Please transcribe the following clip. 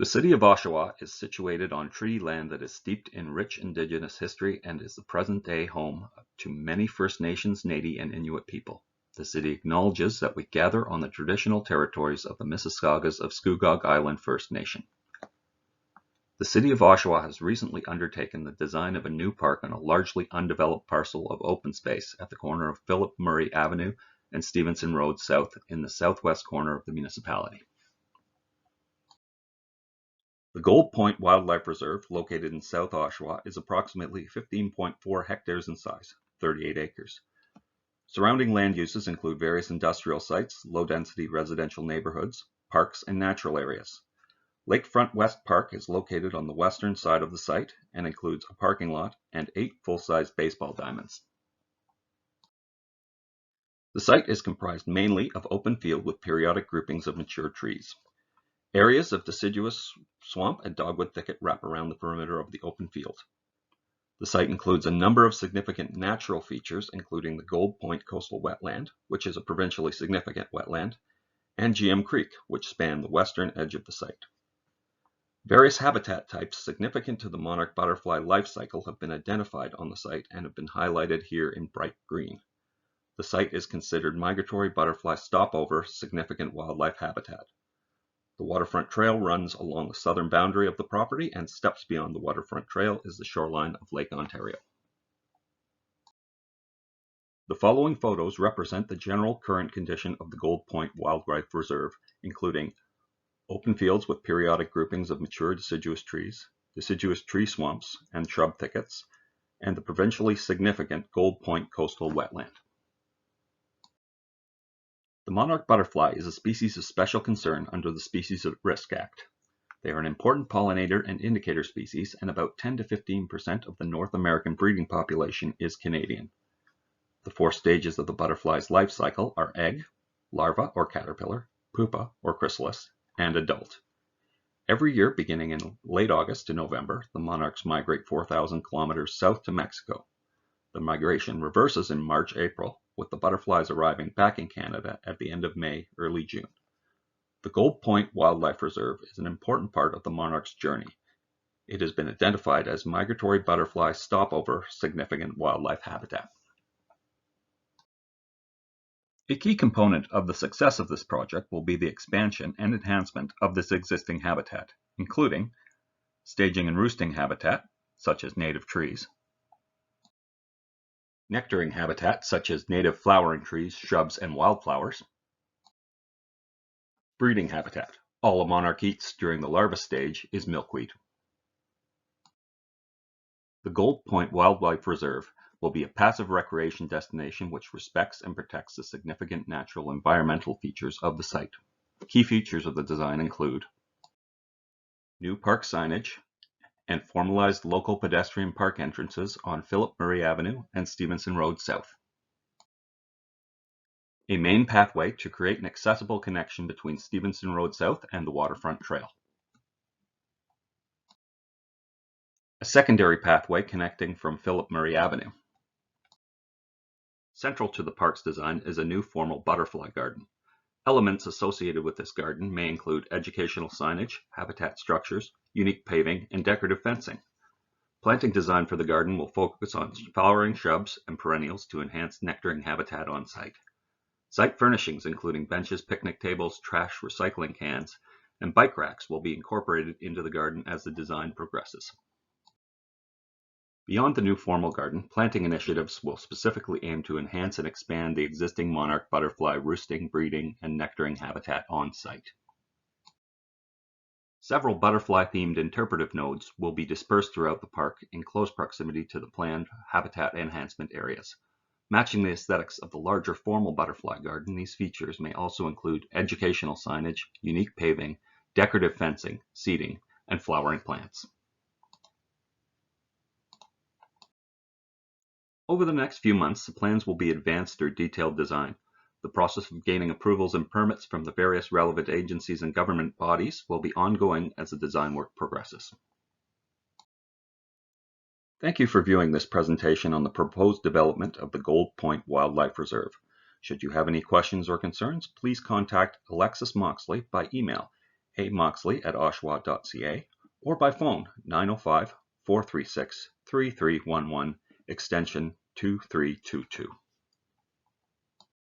The City of Oshawa is situated on treaty land that is steeped in rich Indigenous history and is the present-day home to many First Nations, Métis, and Inuit people. The city acknowledges that we gather on the traditional territories of the Mississaugas of Scugog Island First Nation. The City of Oshawa has recently undertaken the design of a new park on a largely undeveloped parcel of open space at the corner of Philip Murray Avenue and Stevenson Road South in the southwest corner of the municipality. The Gold Point Wildlife Reserve, located in South Oshawa, is approximately 15.4 hectares in size, 38 acres. Surrounding land uses include various industrial sites, low-density residential neighborhoods, parks, and natural areas. Lakefront West Park is located on the western side of the site and includes a parking lot and 8 full-size baseball diamonds. The site is comprised mainly of open field with periodic groupings of mature trees. Areas of deciduous swamp and dogwood thicket wrap around the perimeter of the open field. The site includes a number of significant natural features, including the Gold Point Coastal Wetland, which is a provincially significant wetland, and GM Creek, which span the western edge of the site. Various habitat types significant to the monarch butterfly life cycle have been identified on the site and have been highlighted here in bright green. The site is considered migratory butterfly stopover significant wildlife habitat. The waterfront trail runs along the southern boundary of the property, and steps beyond the waterfront trail is the shoreline of Lake Ontario. The following photos represent the general current condition of the Gold Point Wildlife Reserve, including open fields with periodic groupings of mature deciduous trees, deciduous tree swamps and shrub thickets, and the provincially significant Gold Point Coastal Wetland. The monarch butterfly is a species of special concern under the Species at Risk Act. They are an important pollinator and indicator species, and about 10 to 15% of the North American breeding population is Canadian. The 4 stages of the butterfly's life cycle are egg, larva or caterpillar, pupa or chrysalis, and adult. Every year, beginning in late August to November, the monarchs migrate 4,000 kilometers south to Mexico. The migration reverses in March-April, with the butterflies arriving back in Canada at the end of May, early June. The Gold Point Wildlife Reserve is an important part of the monarch's journey. It has been identified as migratory butterfly stopover significant wildlife habitat. A key component of the success of this project will be the expansion and enhancement of this existing habitat, including staging and roosting habitat, such as native trees, nectaring habitat, such as native flowering trees, shrubs, and wildflowers, breeding habitat. All a monarch eats during the larva stage is milkweed. The Gold Point Wildlife Reserve will be a passive recreation destination which respects and protects the significant natural environmental features of the site. Key features of the design include new park signage and formalized local pedestrian park entrances on Philip Murray Avenue and Stevenson Road South. A main pathway to create an accessible connection between Stevenson Road South and the waterfront trail. A secondary pathway connecting from Philip Murray Avenue. Central to the park's design is a new formal butterfly garden. Elements associated with this garden may include educational signage, habitat structures, unique paving, and decorative fencing. Planting design for the garden will focus on flowering shrubs and perennials to enhance nectaring habitat on site. Site furnishings including benches, picnic tables, trash recycling cans, and bike racks will be incorporated into the garden as the design progresses. Beyond the new formal garden, planting initiatives will specifically aim to enhance and expand the existing monarch butterfly roosting, breeding, and nectaring habitat on site. Several butterfly-themed interpretive nodes will be dispersed throughout the park in close proximity to the planned habitat enhancement areas. Matching the aesthetics of the larger formal butterfly garden, these features may also include educational signage, unique paving, decorative fencing, seating, and flowering plants. Over the next few months, the plans will be advanced through detailed design. The process of gaining approvals and permits from the various relevant agencies and government bodies will be ongoing as the design work progresses. Thank you for viewing this presentation on the proposed development of the Gold Point Wildlife Reserve. Should you have any questions or concerns, please contact Alexis Moxley by email amoxley@oshawa.ca, or by phone 905-436-3311, extension 2322.